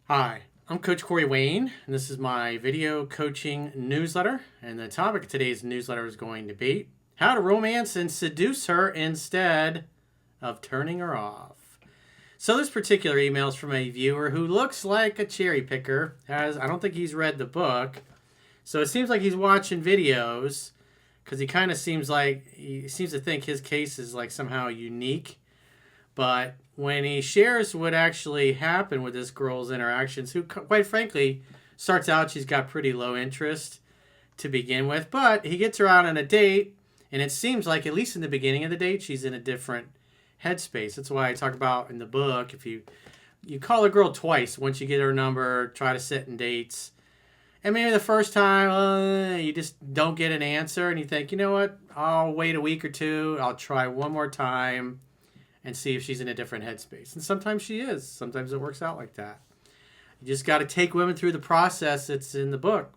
Hi, I'm Coach Corey Wayne, and this is my video coaching newsletter. And the topic of today's newsletter is going to be how to romance and seduce her instead of turning her off. So this particular email is from a viewer who looks like a cherry picker. I don't think he's read the book, so it seems like he's watching videos because he kind of seems to think his case is like somehow unique. But when he shares what actually happened with this girl's interactions, who, quite frankly, starts out, she's got pretty low interest to begin with. But he gets her out on a date, and it seems like, at least in the beginning of the date, she's in a different headspace. That's why I talk about in the book, if you call a girl twice, once you get her number, try to sit in dates. And maybe the first time, you just don't get an answer, and you think, you know what, I'll wait a week or two, I'll try one more time and see if she's in a different headspace. And sometimes she is. Sometimes it works out like that. You just got to take women through the process that's in the book.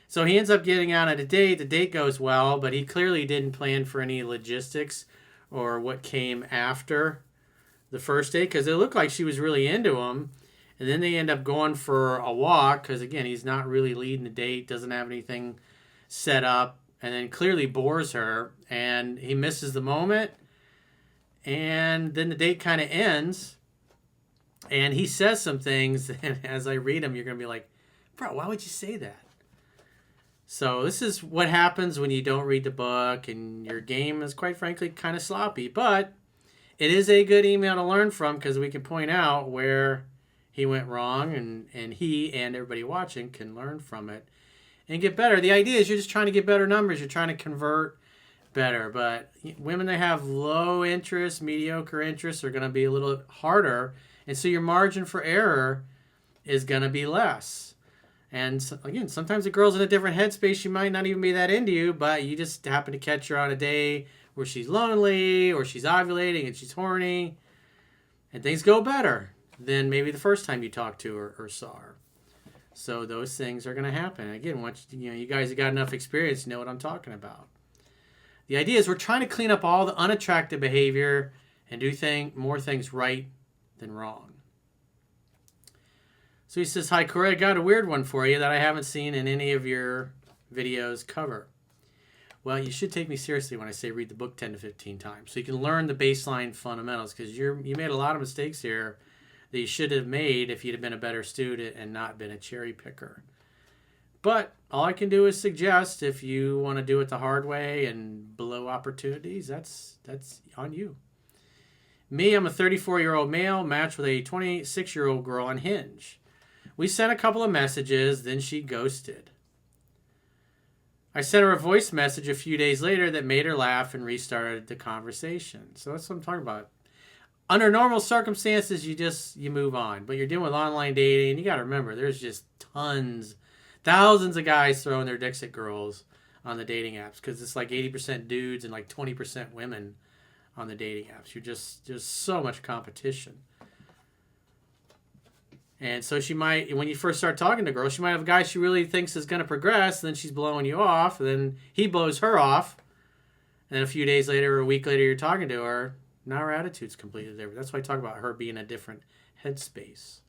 So he ends up getting out on a date. The date goes well, but he clearly didn't plan for any logistics or what came after the first date, because it looked like she was really into him. And then they end up going for a walk because, again, he's not really leading the date, doesn't have anything set up, and then clearly bores her. And he misses the moment. And then the date kind of ends, and he says some things, and as I read them, you're going to be like, bro, why would you say that? So this is what happens when you don't read the book, and your game is, quite frankly, kind of sloppy. But it is a good email to learn from, because we can point out where he went wrong, and he and everybody watching can learn from it and get better. The idea is you're just trying to get better numbers. You're trying to convert better, but women that have low interest, mediocre interest are going to be a little harder, and so your margin for error is going to be less. And so, again, sometimes the girl's in a different headspace. She might not even be that into you, but you just happen to catch her on a day where she's lonely or she's ovulating and she's horny, and things go better than maybe the first time you talked to her or saw her. So those things are going to happen. Again, once you guys have got enough experience, you know what I'm talking about. The idea is we're trying to clean up all the unattractive behavior and do more things right than wrong. So he says, hi, Corey, I got a weird one for you that I haven't seen in any of your videos cover. Well, you should take me seriously when I say read the book 10 to 15 times so you can learn the baseline fundamentals, because you made a lot of mistakes here that you should have made if you'd have been a better student and not been a cherry picker. But all I can do is suggest, if you want to do it the hard way and blow opportunities, that's on you. Me, I'm a 34-year-old male matched with a 26-year-old girl on Hinge. We sent a couple of messages, then she ghosted. I sent her a voice message a few days later that made her laugh and restarted the conversation. So that's what I'm talking about. Under normal circumstances, you move on. But you're dealing with online dating, and you got to remember, there's just thousands of guys throwing their dicks at girls on the dating apps, because it's like 80% dudes and like 20% women on the dating apps. There's so much competition. And so she might, when you first start talking to girls, she might have a guy she really thinks is going to progress, and then she's blowing you off, and then he blows her off, and then a few days later or a week later you're talking to her, now her attitude's completely different. That's why I talk about her being a different headspace,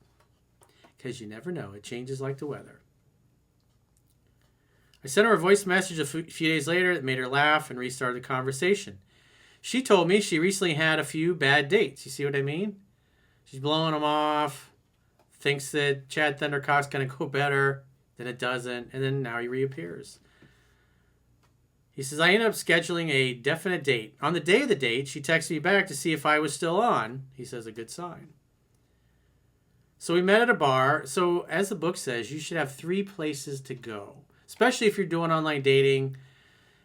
because you never know. It changes like the weather. I sent her a voice message a few days later that made her laugh and restarted the conversation. She told me she recently had a few bad dates. You see what I mean? She's blowing them off, thinks that Chad Thundercock's going to go better, then it doesn't, and then now he reappears. He says, I ended up scheduling a definite date. On the day of the date, she texted me back to see if I was still on. He says, a good sign. So we met at a bar. So as the book says, you should have 3 places to go, especially if you're doing online dating,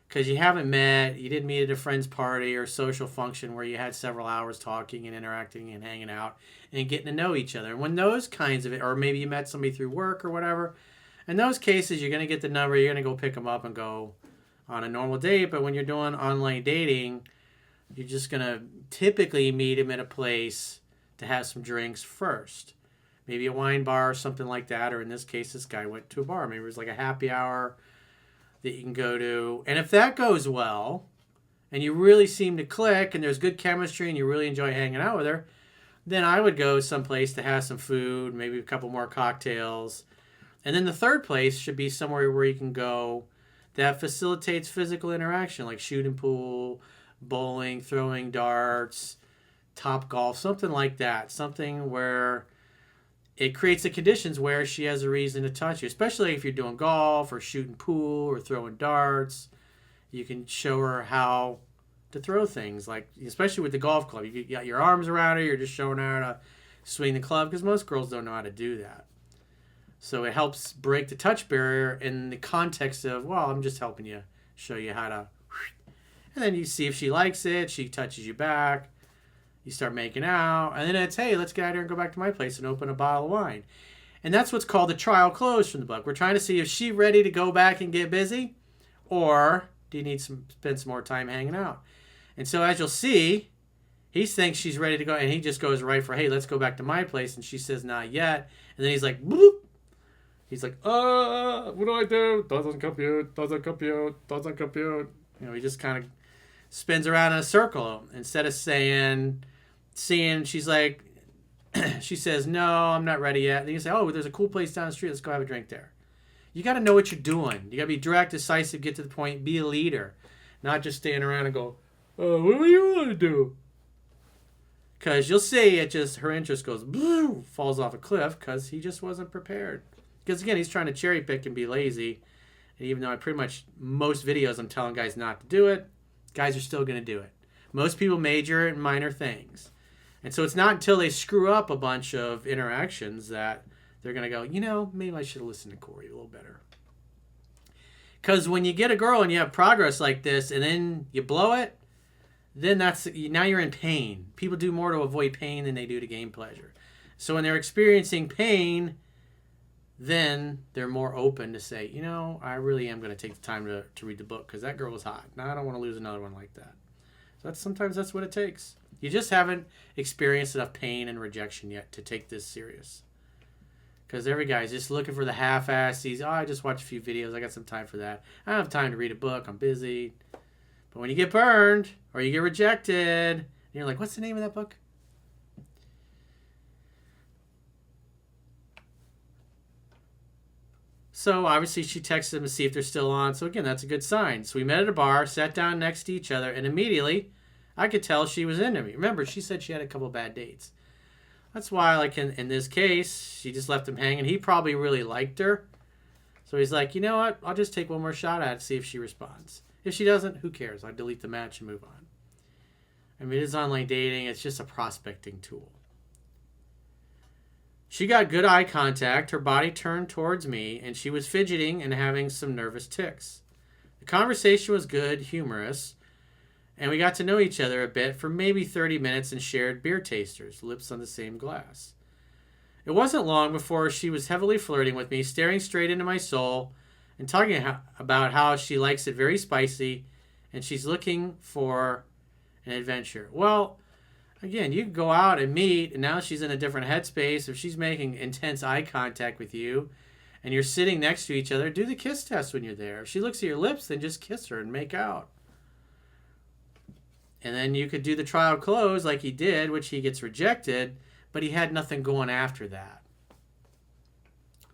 because you haven't met, you didn't meet at a friend's party or social function where you had several hours talking and interacting and hanging out and getting to know each other. And when those kinds of it, or maybe you met somebody through work or whatever, in those cases, you're going to get the number, you're going to go pick them up and go on a normal date. But when you're doing online dating, you're just going to typically meet them at a place to have some drinks first. Maybe a wine bar or something like that. Or in this case, this guy went to a bar. Maybe it was like a happy hour that you can go to. And if that goes well, and you really seem to click, and there's good chemistry, and you really enjoy hanging out with her, Then I would go someplace to have some food, maybe a couple more cocktails. And then the third place should be somewhere where you can go that facilitates physical interaction, like shooting pool, bowling, throwing darts, top golf, something like that. Something where it creates the conditions where she has a reason to touch you, especially if you're doing golf or shooting pool or throwing darts. You can show her how to throw things, like especially with the golf club. You got your arms around her, you're just showing her how to swing the club, because most girls don't know how to do that. So it helps break the touch barrier in the context of, well, I'm just helping you, show you how to. And then you see if she likes it, she touches you back, you start making out, and then it's, hey, let's get out here and go back to my place and open a bottle of wine. And that's what's called the trial close from the book. We're trying to see if she's ready to go back and get busy, or do you need to spend some more time hanging out? And so as you'll see, he thinks she's ready to go, and he just goes right for, hey, let's go back to my place, and she says, not yet. And then he's like, bloop. He's like, what do I do? Doesn't compute, doesn't compute, doesn't compute. You know, he just kind of spins around in a circle. Instead of seeing, she's like, she says, no, I'm not ready yet. And you say, oh, there's a cool place down the street. Let's go have a drink there. You got to know what you're doing. You got to be direct, decisive, get to the point, be a leader. Not just stand around and go, what do you want to do? Because you'll see it just, her interest goes, blue, falls off a cliff because he just wasn't prepared. Because again, he's trying to cherry pick and be lazy. And even though I pretty much, most videos I'm telling guys not to do it, guys are still going to do it. Most people major in minor things. And so it's not until they screw up a bunch of interactions that they're going to go, you know, maybe I should have listened to Corey a little better. Because when you get a girl and you have progress like this and then you blow it, then now you're in pain. People do more to avoid pain than they do to gain pleasure. So when they're experiencing pain, then they're more open to say, you know, I really am going to take the time to read the book because that girl was hot. Now I don't want to lose another one like that. So sometimes that's what it takes. You just haven't experienced enough pain and rejection yet to take this serious. Because every guy's just looking for the half-ass. I just watched a few videos. I got some time for that. I don't have time to read a book. I'm busy. But when you get burned or you get rejected, and you're like, what's the name of that book? So obviously she texted him to see if they're still on. So again, that's a good sign. So we met at a bar, sat down next to each other, and immediately I could tell she was into me. Remember, she said she had a couple bad dates. That's why, like in this case, she just left him hanging. He probably really liked her. So he's like, you know what? I'll just take one more shot at it, see if she responds. If she doesn't, who cares? I delete the match and move on. I mean, it is online dating. It's just a prospecting tool. She got good eye contact, her body turned towards me, and she was fidgeting and having some nervous tics. The conversation was good, humorous, and we got to know each other a bit for maybe 30 minutes and shared beer tasters, lips on the same glass. It wasn't long before she was heavily flirting with me, staring straight into my soul, and talking about how she likes it very spicy, and she's looking for an adventure. Well, again, you can go out and meet, and now she's in a different headspace. If she's making intense eye contact with you, and you're sitting next to each other, do the kiss test when you're there. If she looks at your lips, then just kiss her and make out. And then you could do the trial close like he did, which he gets rejected, but he had nothing going after that.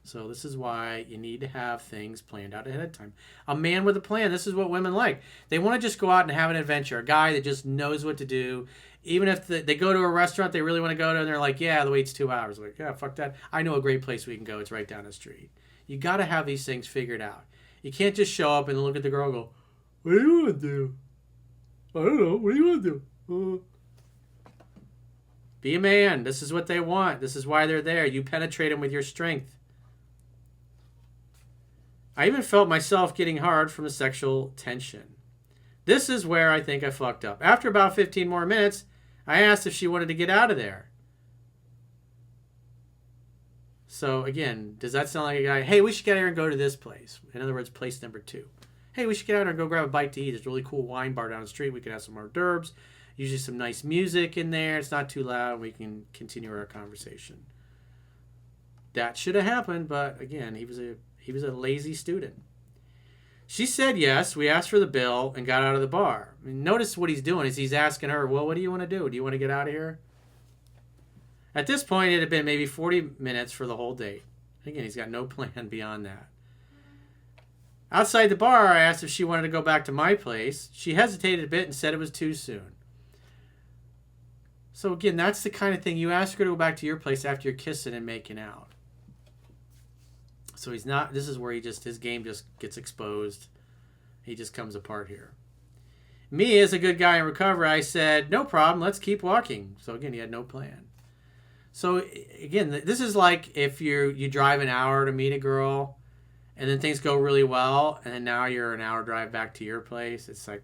So this is why you need to have things planned out ahead of time. A man with a plan. This is what women like. They want to just go out and have an adventure. A guy that just knows what to do. Even if they go to a restaurant they really want to go to and they're like, yeah, the wait's 2 hours. Like, yeah, fuck that. I know a great place we can go. It's right down the street. You got to have these things figured out. You can't just show up and look at the girl and go, what do you want to do? I don't know. What do you want to do? Be a man. This is what they want. This is why they're there. You penetrate them with your strength. I even felt myself getting hard from the sexual tension. This is where I think I fucked up. After about 15 more minutes, I asked if she wanted to get out of there. So again, does that sound like a guy, hey, we should get out here and go to this place? In other words, place number 2. Hey, we should get out here and go grab a bite to eat. There's a really cool wine bar down the street. We can have some hors d'oeuvres. Usually some nice music in there. It's not too loud. We can continue our conversation. That should have happened, but again, he was a lazy student. She said yes. We asked for the bill and got out of the bar. I mean, notice what he's doing is he's asking her, well, what do you want to do? Do you want to get out of here? At this point, it had been maybe 40 minutes for the whole date. Again, he's got no plan beyond that. Outside the bar, I asked if she wanted to go back to my place. She hesitated a bit and said it was too soon. So again, that's the kind of thing. You ask her to go back to your place after you're kissing and making out. So he's not, this is where his game just gets exposed. He just comes apart here. Me, as a good guy in recovery, I said, no problem, let's keep walking. So again, he had no plan. So again, this is like if you drive an hour to meet a girl and then things go really well and then now you're an hour drive back to your place. It's like,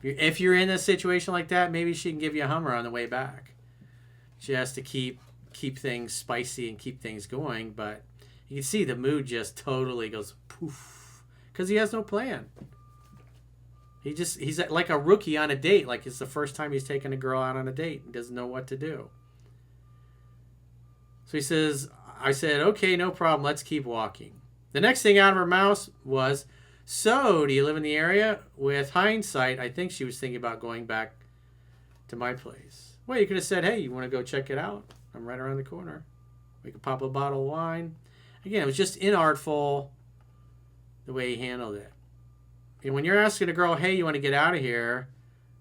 if you're in a situation like that, maybe she can give you a Hummer on the way back. She has to keep things spicy and keep things going, but you can see the mood just totally goes poof because he has no plan. He's like a rookie on a date. Like it's the first time he's taking a girl out on a date and doesn't know what to do. So I said, okay, no problem. Let's keep walking. The next thing out of her mouth was, so, do you live in the area? With hindsight, I think she was thinking about going back to my place. Well, you could have said, hey, you want to go check it out? I'm right around the corner. We could pop a bottle of wine. Again, it was just inartful the way he handled it. And when you're asking a girl, hey, you want to get out of here,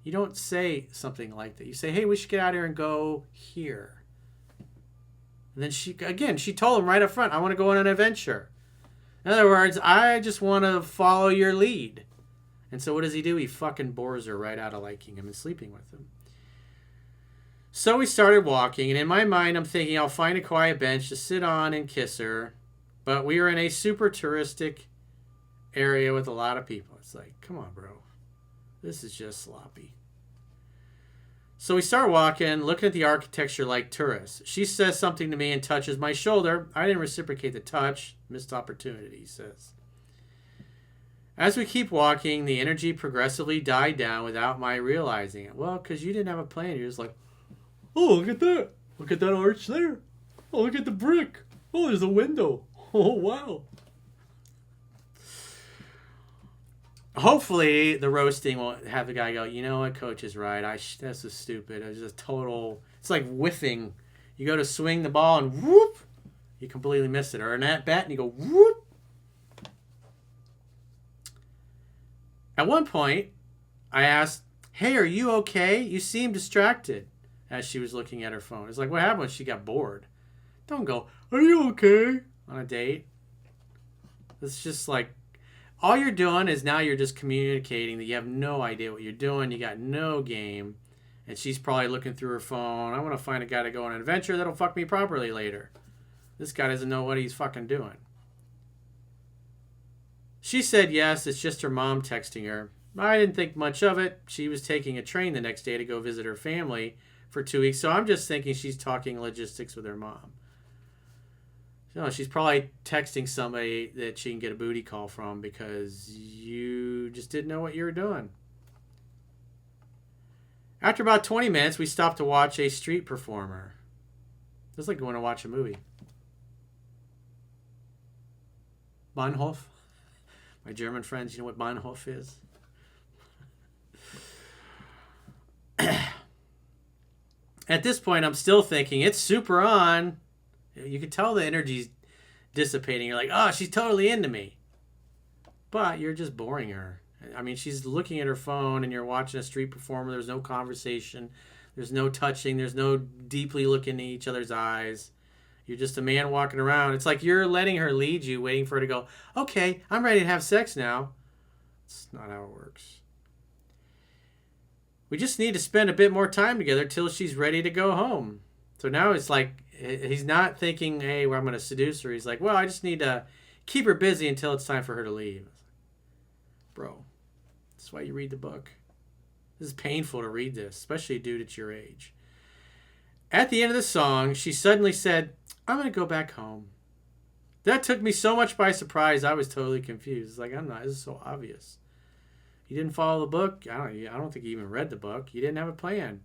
you don't say something like that. You say, hey, we should get out of here and go here. And then she told him right up front, I want to go on an adventure. In other words, I just want to follow your lead. And so what does he do? He fucking bores her right out of liking him and sleeping with him. So we started walking, and in my mind, I'm thinking I'll find a quiet bench to sit on and kiss her. But we were in a super touristic area with a lot of people. It's like, come on, bro. This is just sloppy. So we start walking, looking at the architecture like tourists. She says something to me and touches my shoulder. I didn't reciprocate the touch. Missed opportunity, he says. As we keep walking, the energy progressively died down without my realizing it. Well, because you didn't have a plan. You're just like, oh, look at that. Look at that arch there. Oh, look at the brick. Oh, there's a window. Oh, wow. Hopefully, the roasting will have the guy go, you know what, coach is right. This is stupid. It was just total. It's like whiffing. You go to swing the ball and whoop, you completely miss it. Or an at bat and you go whoop. At one point, I asked, hey, are you okay? You seem distracted as she was looking at her phone. It's like, what happened when she got bored? Don't go, are you okay? On a date. It's just like, all you're doing is now you're just communicating that you have no idea what you're doing. You got no game. And she's probably looking through her phone. I want to find a guy to go on an adventure that'll fuck me properly later. This guy doesn't know what he's fucking doing. She said yes, it's just her mom texting her. I didn't think much of it. She was taking a train the next day to go visit her family for 2 weeks. So I'm just thinking she's talking logistics with her mom. No, she's probably texting somebody that she can get a booty call from because you just didn't know what you were doing. After about 20 minutes, we stopped to watch a street performer. It was like going to watch a movie. Bahnhof. My German friends, you know what Bahnhof is? At this point, I'm still thinking, it's super on. You can tell the energy's dissipating. You're like, oh, she's totally into me. But you're just boring her. I mean, she's looking at her phone and you're watching a street performer. There's no conversation. There's no touching. There's no deeply looking in each other's eyes. You're just a man walking around. It's like you're letting her lead you, waiting for her to go, okay, I'm ready to have sex now. It's not how it works. We just need to spend a bit more time together till she's ready to go home. So now it's like, he's not thinking, hey, well, I'm going to seduce her. He's like, well, I just need to keep her busy until it's time for her to leave. Bro, that's why you read the book. This is painful to read this, especially a dude at your age. At the end of the song, she suddenly said, I'm going to go back home. That took me so much by surprise, I was totally confused. It's like, I'm not. This is so obvious. You didn't follow the book. I don't think you even read the book. You didn't have a plan.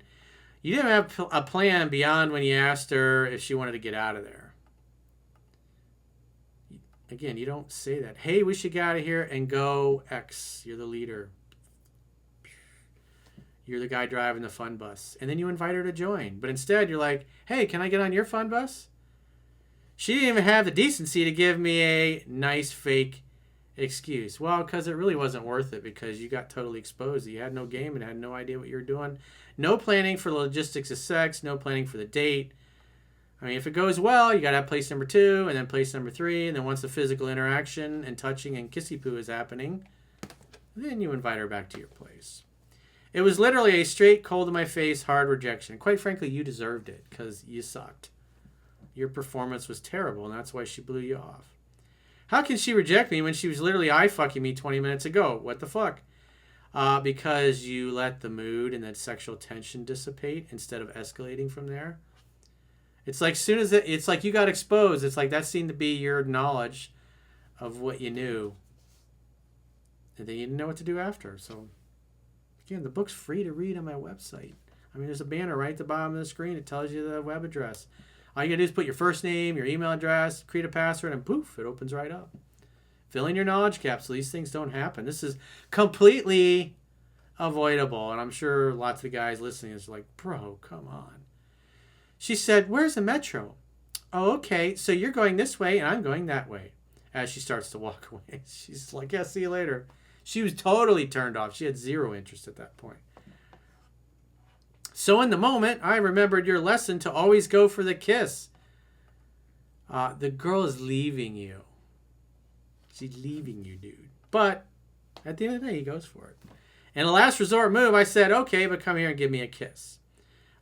You didn't have a plan beyond when you asked her if she wanted to get out of there. Again, you don't say that. Hey, we should get out of here and go X. You're the leader. you're the guy driving the fun bus. And then you invite her to join. But instead, you're like, hey, can I get on your fun bus? She didn't even have the decency to give me a nice fake excuse. Well, because it really wasn't worth it, because you got totally exposed. You had no game and had no idea what you were doing. No planning for the logistics of sex. No planning for the date. I mean, if it goes well, you got to have place number 2 and then place number 3. And then once the physical interaction and touching and kissy poo is happening, then you invite her back to your place. It was literally a straight, cold-to-my-face, hard rejection. Quite frankly, you deserved it because you sucked. Your performance was terrible, and that's why she blew you off. How can she reject me when she was literally eye-fucking me 20 minutes ago? What the fuck? Because you let the mood and that sexual tension dissipate instead of escalating from there. It's like soon as it's like you got exposed. It's like that seemed to be your knowledge of what you knew. And then you didn't know what to do after. So, again, the book's free to read on my website. I mean, there's a banner right at the bottom of the screen. It tells you the web address. All you got to do is put your first name, your email address, create a password, and poof, it opens right up. Fill in your knowledge capsule. These things don't happen. This is completely avoidable. And I'm sure lots of the guys listening is like, bro, come on. She said, where's the metro? Oh, okay. So you're going this way and I'm going that way. As she starts to walk away. She's like, yeah, see you later. She was totally turned off. She had zero interest at that point. So in the moment, I remembered your lesson to always go for the kiss. The girl is leaving you. She's leaving you, dude. But at the end of the day, he goes for it. In a last resort move, I said, okay, but come here and give me a kiss.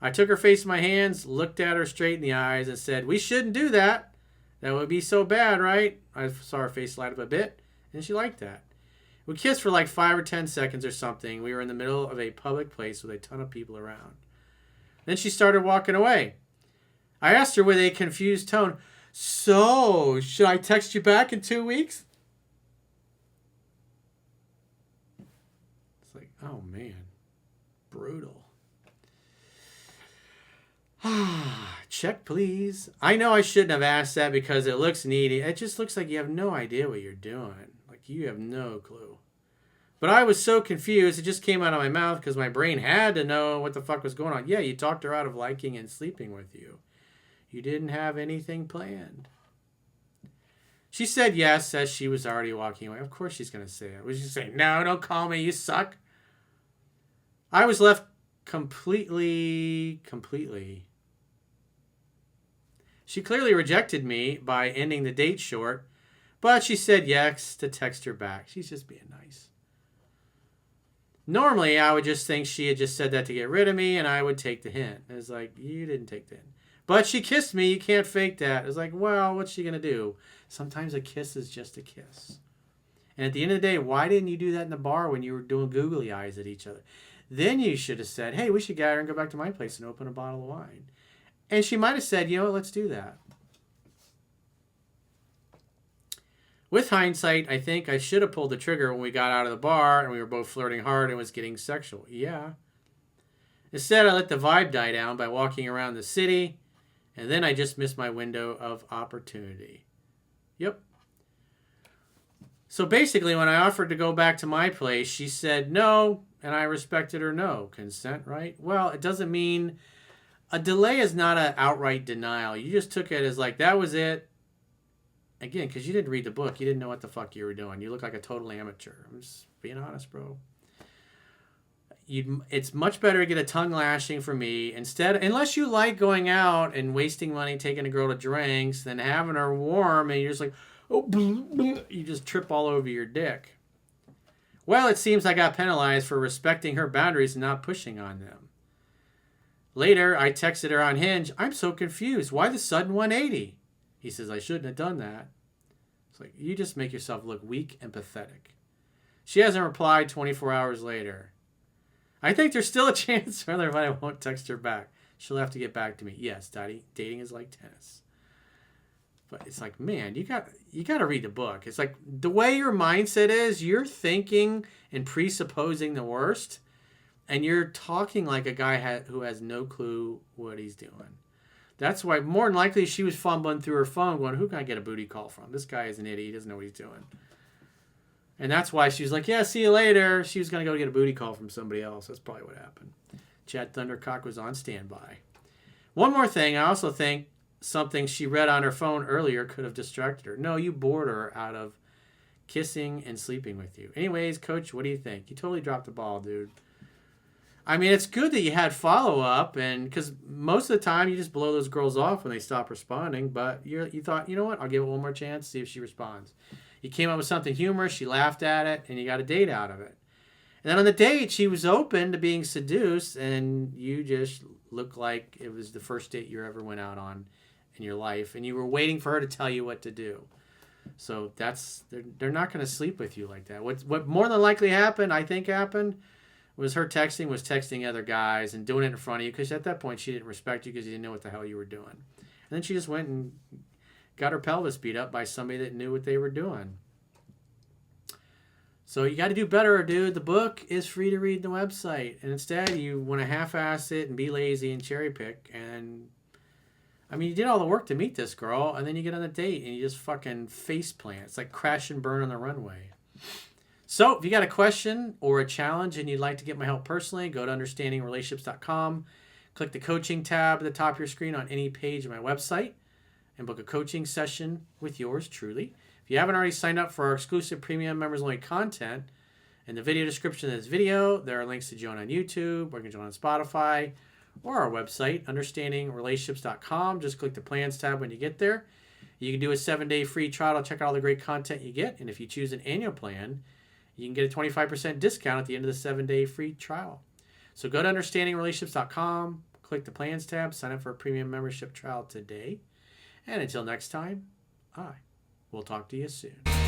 I took her face in my hands, looked at her straight in the eyes, and said, we shouldn't do that. That would be so bad, right? I saw her face light up a bit, and she liked that. We kissed for like 5 or 10 seconds or something. We were in the middle of a public place with a ton of people around. Then she started walking away. I asked her with a confused tone, so, should I text you back in 2 weeks? It's like, oh man, brutal. Check, please. I know I shouldn't have asked that because it looks needy. It just looks like you have no idea what you're doing. Like you have no clue. But I was so confused, it just came out of my mouth because my brain had to know what the fuck was going on. Yeah, you talked her out of liking and sleeping with you. You didn't have anything planned. She said yes as she was already walking away. Of course she's going to say it. Was she saying, no, don't call me, you suck? I was left completely. She clearly rejected me by ending the date short, but she said yes to text her back. She's just being nice. Normally, I would just think she had just said that to get rid of me, and I would take the hint. It was like, you didn't take the hint. But she kissed me. You can't fake that. It was like, well, what's she going to do? Sometimes a kiss is just a kiss. And at the end of the day, why didn't you do that in the bar when you were doing googly eyes at each other? Then you should have said, hey, we should gather and go back to my place and open a bottle of wine. And she might have said, you know what, let's do that. With hindsight, I think I should have pulled the trigger when we got out of the bar and we were both flirting hard and it was getting sexual. Yeah. Instead, I let the vibe die down by walking around the city, and then I just missed my window of opportunity. Yep. So basically, when I offered to go back to my place, she said no, and I respected her no. Consent, right? Well, it doesn't mean... A delay is not an outright denial. You just took it as like, that was it. Again, because you didn't read the book. You didn't know what the fuck you were doing. You look like a total amateur. I'm just being honest, bro. It's much better to get a tongue lashing from me instead, unless you like going out and wasting money taking a girl to drinks, than having her warm and you're just like, oh, you just trip all over your dick. Well, it seems I got penalized for respecting her boundaries and not pushing on them. Later, I texted her on Hinge, I'm so confused. Why the sudden 180? He says, I shouldn't have done that. It's like, you just make yourself look weak and pathetic. She hasn't replied 24 hours later. I think there's still a chance whether I won't text her back. She'll have to get back to me. Yes, Daddy, dating is like tennis. But it's like, man, you got to read the book. It's like the way your mindset is, you're thinking and presupposing the worst. And you're talking like a guy who has no clue what he's doing. That's why more than likely she was fumbling through her phone going, who can I get a booty call from? This guy is an idiot. He doesn't know what he's doing. And that's why she was like, yeah, see you later. She was going to go get a booty call from somebody else. That's probably what happened. Chad Thundercock was on standby. One more thing. I also think something she read on her phone earlier could have distracted her. No, you bored her out of kissing and sleeping with you. Anyways, Coach, what do you think? You totally dropped the ball, dude. I mean, it's good that you had follow-up, and because most of the time you just blow those girls off when they stop responding, but you thought, you know what, I'll give it one more chance, see if she responds. You came up with something humorous, she laughed at it, and you got a date out of it. And then on the date, she was open to being seduced, and you just looked like it was the first date you ever went out on in your life, and you were waiting for her to tell you what to do. So they're not going to sleep with you like that. What more than likely happened, I think happened, was texting other guys and doing it in front of you, because at that point she didn't respect you because you didn't know what the hell you were doing. And then she just went and got her pelvis beat up by somebody that knew what they were doing. So you got to do better, dude. The book is free to read on the website. And instead you want to half-ass it and be lazy and cherry pick. And, I mean, you did all the work to meet this girl, and then you get on a date and you just fucking face plant. It's like crash and burn on the runway. So if you got a question or a challenge and you'd like to get my help personally, go to understandingrelationships.com. Click the coaching tab at the top of your screen on any page of my website and book a coaching session with yours truly. If you haven't already signed up for our exclusive premium members-only content, in the video description of this video, there are links to join on YouTube, or you can join on Spotify, or our website, understandingrelationships.com. Just click the plans tab when you get there. You can do a 7-day free trial to check out all the great content you get. And if you choose an annual plan, you can get a 25% discount at the end of the 7-day free trial. So go to understandingrelationships.com, click the plans tab, sign up for a premium membership trial today. And until next time, I will talk to you soon.